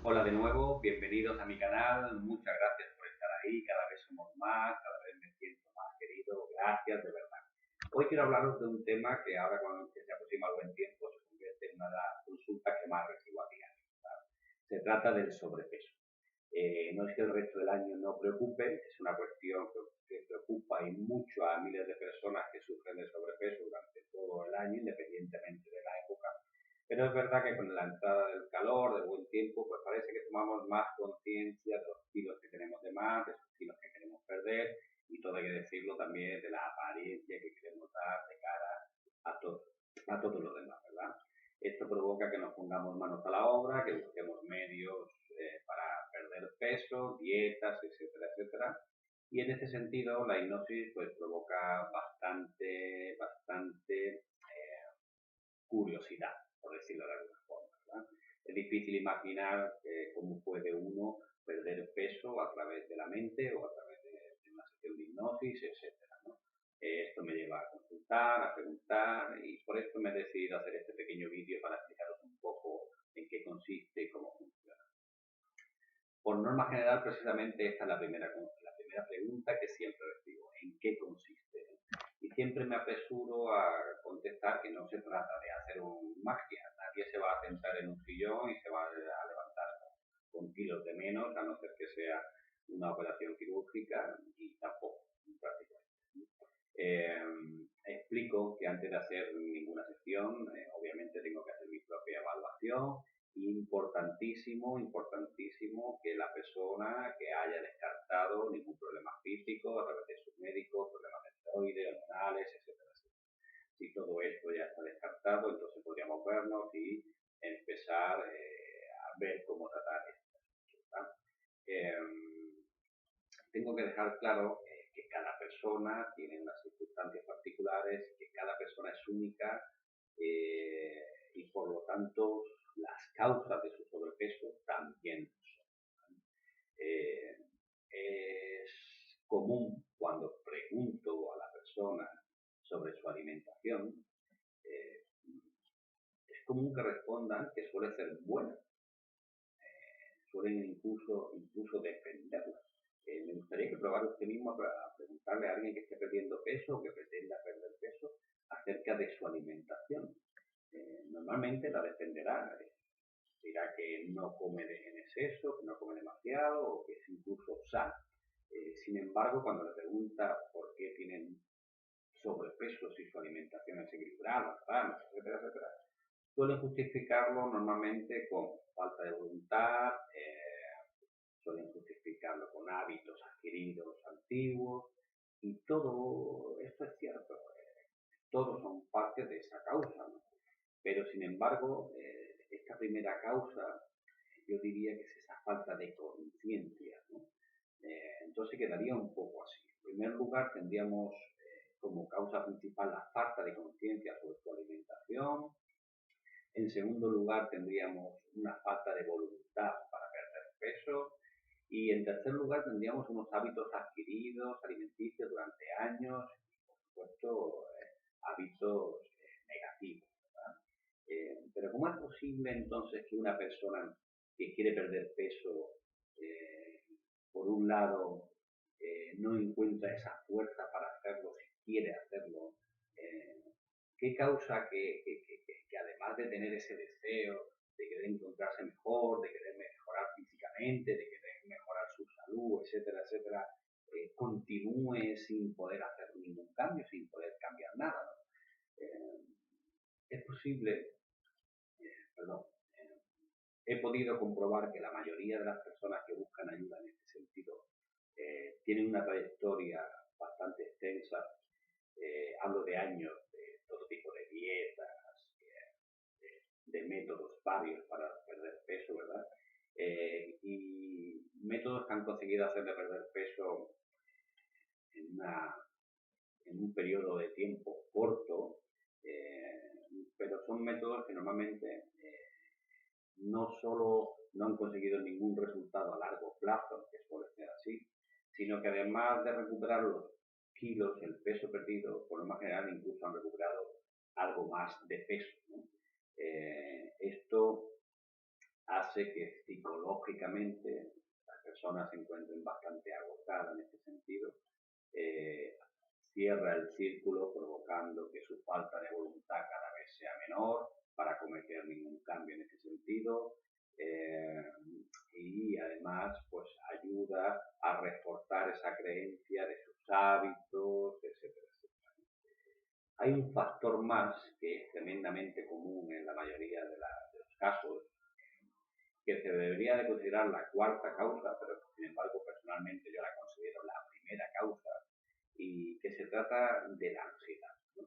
Hola de nuevo, bienvenidos a mi canal, muchas gracias por estar ahí, cada vez somos más, cada vez me siento más querido, gracias de verdad. Hoy quiero hablaros de un tema que ahora cuando se aproxima el buen tiempo se convierte en una de las consultas que más recibo a diario, ¿sabes? Se trata del sobrepeso. No es que el resto del año no preocupe, es una cuestión que preocupa y mucho a miles de personas que sufren de sobrepeso durante todo el año, independientemente de la época. Pero es verdad que con la entrada del calor, del buen tiempo, pues parece que tomamos más conciencia de los kilos que tenemos de más, de esos kilos que queremos perder y todo hay que decirlo también de la apariencia que queremos dar de cara a todo lo demás, ¿verdad? Esto provoca que nos pongamos manos a la obra, que busquemos medios para perder peso, dietas, etcétera, etcétera. Y en este sentido, la hipnosis pues provoca bastante curiosidad, por decirlo de alguna forma, ¿verdad? Es difícil imaginar cómo puede uno perder peso a través de la mente o a través de una sesión de hipnosis, etcétera, ¿no? Esto me lleva a consultar, a preguntar y por esto me he decidido hacer este pequeño vídeo para explicaros un poco en qué consiste y cómo funciona. Por norma general, precisamente esta es la primera pregunta que siempre recibo, ¿en qué consiste? Y siempre me apresuro a contestar que no se trata de hacer un magia. Nadie se va a sentar en un sillón y se va a levantar con kilos de menos, a no ser que sea una operación quirúrgica y tampoco prácticamente. Eh, Explico que antes de hacer ninguna sesión, obviamente tengo que hacer mi propia evaluación. Importantísimo, importantísimo que la persona que haya descartado ningún problema físico a través de sus médicos, problemas de tiroides, hormonales, etcétera, etcétera. Si todo esto ya está descartado, entonces podríamos vernos y empezar a ver cómo tratar esto. Tengo que dejar claro que cada persona tiene unas circunstancias particulares, que cada persona es única y por lo tanto las causas de su sobrepeso también son. Eh, es común cuando pregunto a la persona sobre su alimentación, eh, es común que respondan que suele ser buena, suelen incluso defenderla. Me gustaría que probara usted mismo para preguntarle a alguien que esté perdiendo peso o que pretenda perder peso acerca de su alimentación. Normalmente la defenderá, dirá que no come en exceso, que no come demasiado o que es incluso sana. Sin embargo, cuando le pregunta por qué tienen sobrepeso, si su alimentación es equilibrada, sana, etcétera, etcétera, suelen justificarlo normalmente con falta de voluntad, suelen justificarlo con hábitos adquiridos antiguos y todo esto es cierto, todos son parte de esa causa, ¿no? Pero sin embargo, esta primera causa yo diría que es esa falta de conciencia, ¿no? Entonces quedaría un poco así. En primer lugar tendríamos como causa principal la falta de conciencia sobre su alimentación. En segundo lugar tendríamos una falta de voluntad para perder peso. Y en tercer lugar tendríamos unos hábitos adquiridos, alimenticios durante años y por supuesto hábitos negativos, ¿verdad? Pero ¿cómo es posible entonces que una persona que quiere perder peso, eh, por un lado, no encuentra esa fuerza para hacerlo, si quiere hacerlo? Eh, ¿Qué causa que además de tener ese deseo de querer encontrarse mejor, de querer mejorar físicamente, de querer mejorar su salud, etcétera, etcétera, continúe sin poder hacer ningún cambio, sin poder cambiar nada, ¿no? Es posible, perdón, he podido comprobar que la mayoría de las personas que buscan ayuda en este sentido tienen una trayectoria bastante extensa. Hablo de años, de todo tipo de dietas, de métodos varios para perder peso, ¿verdad? Y métodos que han conseguido hacerle perder peso en, una, en un periodo de tiempo corto, pero son métodos que normalmente no solo no han conseguido ningún resultado a largo plazo, que suele ser así, sino que además de recuperar los kilos, el peso perdido, por lo más general incluso han recuperado algo más de peso, ¿no? Esto ha hace que psicológicamente las personas se encuentren bastante agotadas en este sentido. Cierra el círculo provocando que su falta de voluntad cada vez sea menor para cometer ningún cambio en ese sentido, y además pues ayuda a reforzar esa creencia de sus hábitos, etcétera, etcétera. Hay un factor más que es tremendamente común en la mayoría de los casos, que se debería de considerar la cuarta causa, pero sin embargo personalmente yo la considero la primera causa, y que se trata de la ansiedad, ¿no?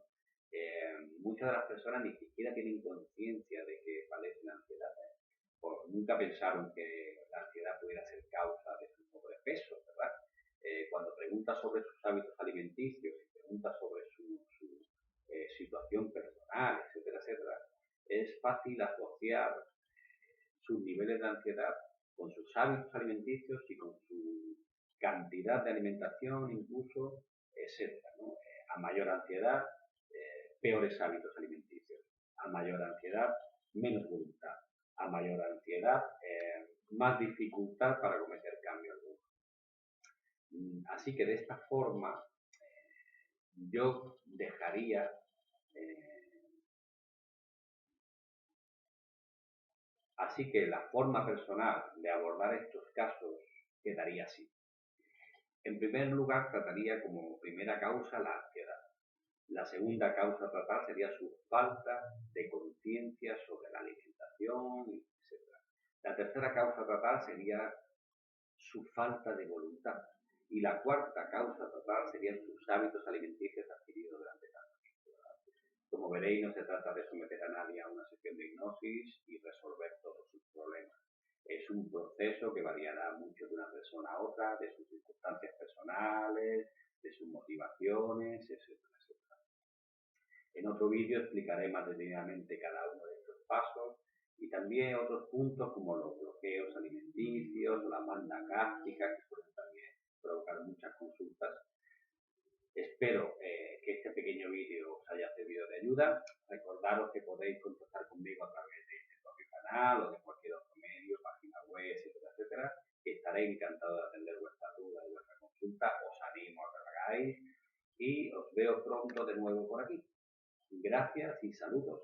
Muchas de las personas ni siquiera tienen conciencia de que padecen ansiedad, nunca pensaron que la ansiedad pudiera ser causa de su sobrepeso, ¿verdad? Cuando preguntas sobre sus hábitos alimenticios y preguntas sobre su situación personal, etcétera, etcétera, es fácil asociar sus niveles de ansiedad con sus hábitos alimenticios y con su cantidad de alimentación, incluso, etcétera, ¿no? A mayor ansiedad, peores hábitos alimenticios. A mayor ansiedad, menos voluntad. A mayor ansiedad, más dificultad para cometer cambio alguno. Así que de esta forma, yo dejaría así que la forma personal de abordar estos casos quedaría así. En primer lugar, trataría como primera causa la ansiedad. La segunda causa a tratar sería su falta de conciencia sobre la alimentación, etc. La tercera causa a tratar sería su falta de voluntad. Y la cuarta causa a tratar serían sus hábitos alimenticios adquiridos durante tanto tiempo. Como veréis, no se trata de someter a nadie a una sesión de hipnosis y resolver todos sus problemas. Es un proceso que variará mucho de una persona a otra, de sus circunstancias personales, de sus motivaciones, etcétera, etcétera. En otro vídeo explicaré más detenidamente cada uno de estos pasos y también otros puntos como los bloqueos alimenticios, la banda gástrica, que suelen también provocar muchas consultas. Espero que este pequeño vídeo os haya servido de ayuda. Recordaros que podéis contactar conmigo a través de este propio canal o de cualquier otro medio, página web, etcétera, etcétera. Estaré encantado de atender vuestra duda y vuestra consulta. Os animo a que lo hagáis y os veo pronto de nuevo por aquí. Gracias y saludos.